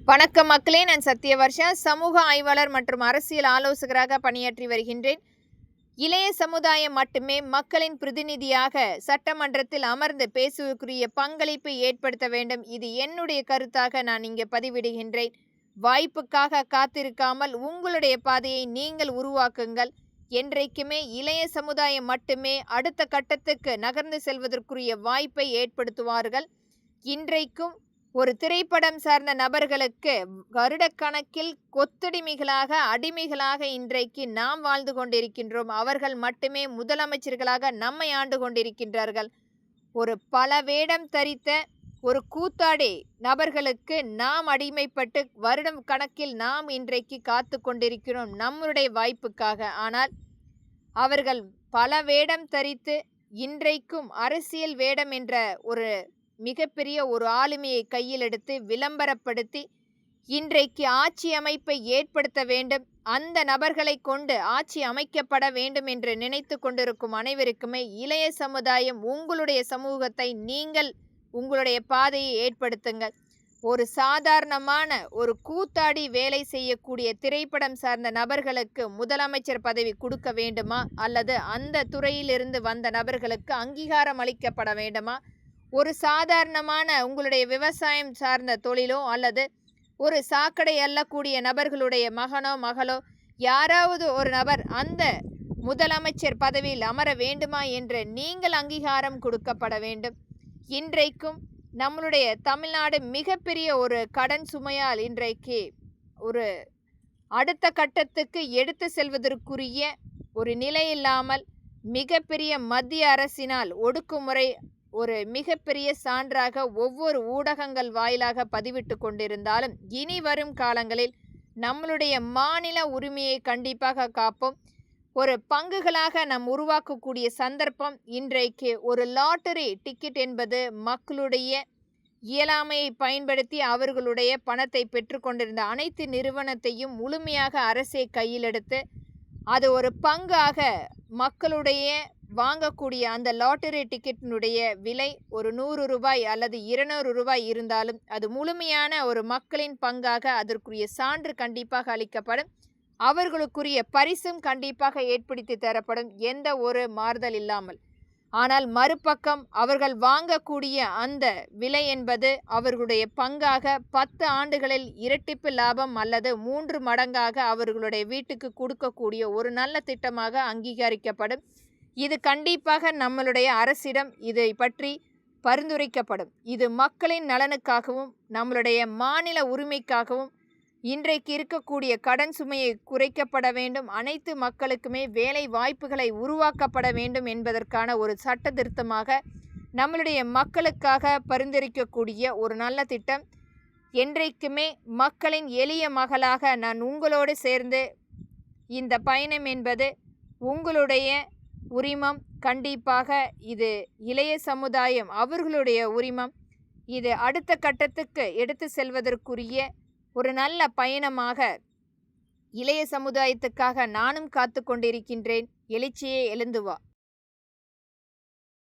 வணக்கம் மக்களே, நான் சத்யவர்ஷா, சமூக ஆய்வாளர் மற்றும் அரசியல் ஆலோசகராக பணியாற்றி வருகின்றேன். இளைய சமுதாயம் மட்டுமே மக்களின் பிரதிநிதியாக சட்டமன்றத்தில் அமர்ந்து பேசுவதற்குரிய பங்களிப்பை ஏற்படுத்த வேண்டும். இது என்னுடைய கருத்தாக நான் இங்கே பதிவிடுகின்றேன். வாய்ப்புக்காக காத்திருக்காமல் உங்களுடைய பாதையை நீங்கள் உருவாக்குங்கள். என்றைக்குமே இளைய சமுதாயம் மட்டுமே அடுத்த கட்டத்துக்கு நகர்ந்து செல்வதற்குரிய வாய்ப்பை ஏற்படுத்துவார்கள். இன்றைக்கும் ஒரு திரைப்படம் சார்ந்த நபர்களுக்கு வருடக்கணக்கில் கொத்தடிமைகளாக அடிமைகளாக இன்றைக்கு நாம் வாழ்ந்து கொண்டிருக்கின்றோம். அவர்கள் மட்டுமே முதலமைச்சர்களாக நம்மை ஆண்டு கொண்டிருக்கின்றார்கள். ஒரு பல வேடம் தரித்த ஒரு கூத்தாடி நபர்களுக்கு நாம் அடிமைப்பட்டு வருடம் கணக்கில் நாம் இன்றைக்கு காத்து கொண்டிருக்கிறோம் நம்முடைய வாய்ப்புக்காக. ஆனால் அவர்கள் பல வேடம் தரித்து இன்றைக்கும் அரசியல் வேடம் என்ற ஒரு மிகப்பெரிய ஒரு ஆளுமையை கையில் எடுத்து விளம்பரப்படுத்தி இன்றைக்கு ஆட்சி அமைப்பை ஏற்படுத்த வேண்டும், அந்த நபர்களை கொண்டு ஆட்சி அமைக்கப்பட வேண்டும் என்று நினைத்து கொண்டிருக்கும் அனைவருக்குமே இளைய சமுதாயம் உங்களுடைய சமூகத்தை நீங்கள் உங்களுடைய பாதையை ஏற்படுத்துங்கள். ஒரு சாதாரணமான ஒரு கூத்தாடி வேலை செய்யக்கூடிய திரைப்படம் சார்ந்த நபர்களுக்கு முதலமைச்சர் பதவி கொடுக்க வேண்டுமா, அல்லது அந்த துறையிலிருந்து வந்த நபர்களுக்கு அங்கீகாரம் அளிக்கப்பட வேண்டுமா? ஒரு சாதாரணமான உங்களுடைய விவசாயம் சார்ந்த தொழிலோ அல்லது ஒரு சாக்கடை அள்ளக்கூடிய நபர்களுடைய மகனோ மகளோ யாராவது ஒரு நபர் அந்த முதலமைச்சர் பதவியில் அமர வேண்டுமா என்று நீங்கள் அங்கீகாரம் கொடுக்கப்பட வேண்டும். இன்றைக்கும் நம்மளுடைய தமிழ்நாடு மிகப்பெரிய ஒரு கடன் சுமையால் இன்றைக்கு ஒரு அடுத்த கட்டத்துக்கு எடுத்து செல்வதற்குரிய ஒரு நிலை இல்லாமல் மிகப்பெரிய மத்திய அரசினால் ஒடுக்குமுறை ஒரு மிகப்பெரிய சான்றாக ஒவ்வொரு ஊடகங்கள் வாயிலாக பதிவிட்டு கொண்டிருந்தாலும் இனி வரும் காலங்களில் நம்மளுடைய மாநில உரிமையை கண்டிப்பாக காப்போம். ஒரு பங்குகளாக நாம் உருவாக்கக்கூடிய சந்தர்ப்பம் இன்றைக்கு ஒரு லாட்டரி டிக்கெட் என்பது மக்களுடைய இயலாமையை பயன்படுத்தி அவர்களுடைய பணத்தை பெற்றுக்கொண்டிருந்த அனைத்து நிறுவனத்தையும் முழுமையாக அரசே கையில் எடுத்து அது ஒரு பங்காக மக்களுடைய வாங்கக்கூடிய அந்த லாட்டரி டிக்கெட்டினுடைய விலை ஒரு 100 ரூபாய் அல்லது 200 ரூபாய் இருந்தாலும் அது முழுமையான ஒரு மக்களின் பங்காக அதற்குரிய சான்று கண்டிப்பாக அளிக்கப்படும். அவர்களுக்குரிய பரிசும் கண்டிப்பாக ஏற்படுத்தி தரப்படும், எந்த ஒரு மாறுதல் இல்லாமல். ஆனால் மறுபக்கம் அவர்கள் வாங்கக்கூடிய அந்த விலை என்பது அவர்களுடைய பங்காக 10 ஆண்டுகளில் இரட்டிப்பு லாபம் அல்லது 3 மடங்காக அவர்களுடைய வீட்டுக்கு கொடுக்கக்கூடிய ஒரு நல்ல திட்டமாக அங்கீகரிக்கப்படும். இது கண்டிப்பாக நம்மளுடைய அரசிடம் இதை பற்றி பரிந்துரைக்கப்படும். இது மக்களின் நலனுக்காகவும் நம்மளுடைய மாநில உரிமைக்காகவும் இன்றைக்கு இருக்கக்கூடிய கடன் சுமையை குறைக்கப்பட வேண்டும், அனைத்து மக்களுக்குமே வேலை வாய்ப்புகளை உருவாக்கப்பட வேண்டும் என்பதற்கான ஒரு சட்ட திருத்தமாக நம்மளுடைய மக்களுக்காக பரிந்துரைக்கக்கூடிய ஒரு நல்ல திட்டம். என்றைக்குமே மக்களின் எளிய மகளாக நான் உங்களோடு சேர்ந்து இந்த பயணம் என்பது உங்களுடைய உரிமம். கண்டிப்பாக இது இளைய சமுதாயம் அவர்களுடைய உரிமம். இது அடுத்த கட்டத்துக்கு எடுத்து செல்வதற்குரிய ஒரு நல்ல பயணமாக இளைய சமுதாயத்துக்காக நானும் காத்து கொண்டிருக்கின்றேன். எழுச்சியே எழுந்து வா.